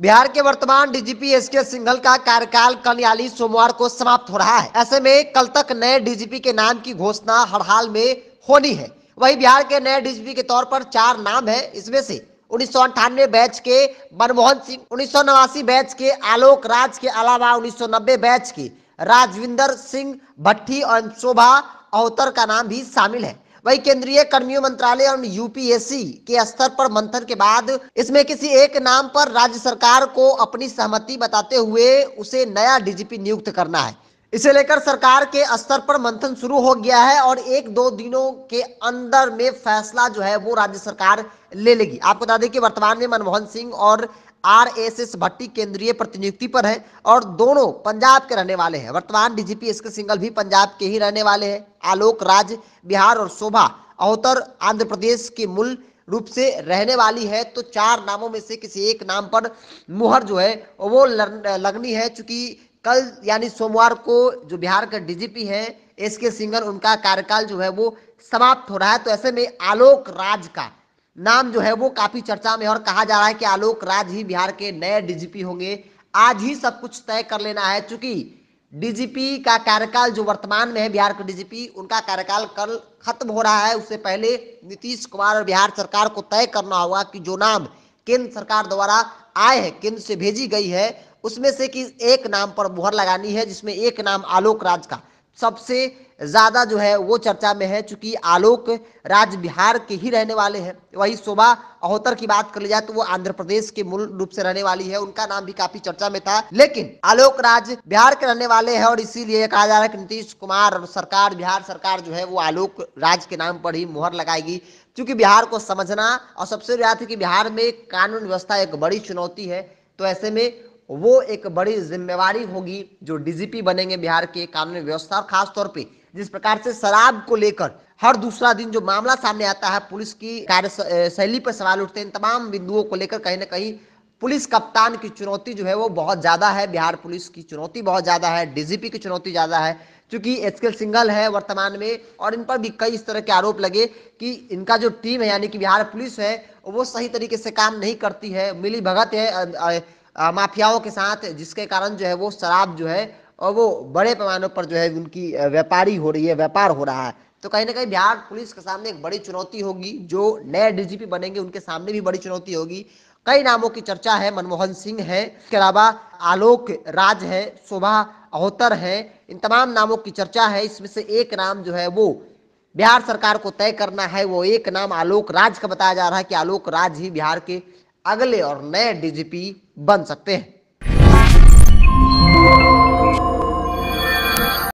बिहार के वर्तमान DGP SK Singhal का कार्यकाल कल यानी सोमवार को समाप्त हो रहा है। ऐसे में कल तक नए डीजीपी के नाम की घोषणा हर हाल में होनी है। वही बिहार के नए डीजीपी के तौर पर 4 नाम है। इसमें से 1998 बैच के मनमोहन सिंह, 1989 बैच के आलोक राज के अलावा 1990 बैच के राजविंदर सिंह भट्टी और शोभा अहोतर का नाम भी शामिल है। वही केंद्रीय कर्मियों मंत्रालय और यूपीएससी के स्तर पर मंथन के बाद इसमें किसी एक नाम पर राज्य सरकार को अपनी सहमति बताते हुए उसे नया डीजीपी नियुक्त करना है। इसे लेकर सरकार के स्तर पर मंथन शुरू हो गया है और 1-2 दिनों के अंदर में फैसला जो है वो राज्य सरकार ले लेगी। आपको बता दें कि वर्तमान में मनमोहन सिंह और आरएसएस भट्टी केंद्रीय प्रतिनियुक्ति पर है और दोनों पंजाब के रहने वाले हैं। वर्तमान डीजीपी एसके सिंघल भी पंजाब के ही रहने वाले हैं। आलोक राज बिहार और शोभा अहोतर आंध्र प्रदेश के मूल रूप से रहने वाली है। तो 4 नामों में से किसी एक नाम पर मुहर जो है वो लगनी है। चूंकि कल यानी सोमवार को जो बिहार का डीजीपी है एसके सिंघल, उनका कार्यकाल जो है वो समाप्त हो रहा है। तो ऐसे में आलोक राज का नाम जो है वो काफी चर्चा में और कहा जा रहा है कि आलोक राज ही बिहार के नए डीजीपी होंगे। आज ही सब कुछ तय कर लेना है, चूंकि डीजीपी का कार्यकाल जो वर्तमान में है बिहार के डीजीपी, उनका कार्यकाल कल खत्म हो रहा है। उससे पहले नीतीश कुमार और बिहार सरकार को तय करना होगा कि जो नाम केंद्र सरकार द्वारा आए हैं, केंद्र से भेजी गई है, उसमें से कि एक नाम पर मुहर लगानी है, जिसमें एक नाम आलोक राज का सबसे ज्यादा जो है वो चर्चा में है। चूंकि आलोक राज बिहार के ही रहने वाले हैं। वही शोभा अहोतर की बात कर ली जाए तो वो आंध्र प्रदेश के मूल रूप से रहने वाली है, उनका नाम भी काफी चर्चा में था। लेकिन आलोक राज बिहार के रहने वाले हैं और इसीलिए कहा जा रहा है कि नीतीश कुमार और सरकार, बिहार सरकार जो है वो आलोक राज के नाम पर ही मुहर लगाएगी। क्योंकि बिहार को समझना और सबसे ज्यादा है कि बिहार में कानून व्यवस्था एक बड़ी चुनौती है। तो ऐसे में वो एक बड़ी जिम्मेवारी होगी जो डीजीपी बनेंगे बिहार के कानून व्यवस्था, और खास तौर पे जिस प्रकार से शराब को लेकर हर दूसरा दिन जो मामला सामने आता है, पुलिस की कार्य शैली पर सवाल उठते हैं, इन तमाम बिंदुओं को लेकर कहीं ना कहीं पुलिस कप्तान की चुनौती जो है वो बहुत ज्यादा है। बिहार पुलिस की चुनौती बहुत ज्यादा है, डीजीपी की चुनौती ज्यादा है। क्योंकि एसके सिंघल है वर्तमान में और इन पर भी कई इस तरह के आरोप लगे कि इनका जो टीम है यानी कि बिहार पुलिस है वो सही तरीके से काम नहीं करती है, मिली भगत है माफियाओं के साथ, जिसके कारण जो है वो शराब जो है और वो बड़े पैमाने पर जो है उनकी व्यापारी हो रही है, व्यापार हो रहा है। तो कहीं ना कहीं बिहार पुलिस के सामने एक बड़ी चुनौती होगी। जो नए डीजीपी बनेंगे उनके सामने भी बड़ी चुनौती होगी। कई नामों की चर्चा है, मनमोहन सिंह है, इसके अलावा आलोक राज है, शोभा अहोतर है, इन तमाम नामों की चर्चा है। इसमें से एक नाम जो है वो बिहार सरकार को तय करना है। वो एक नाम आलोक राज का बताया जा रहा है कि आलोक राज ही बिहार के अगले और नए डीजीपी बन सकते हैं।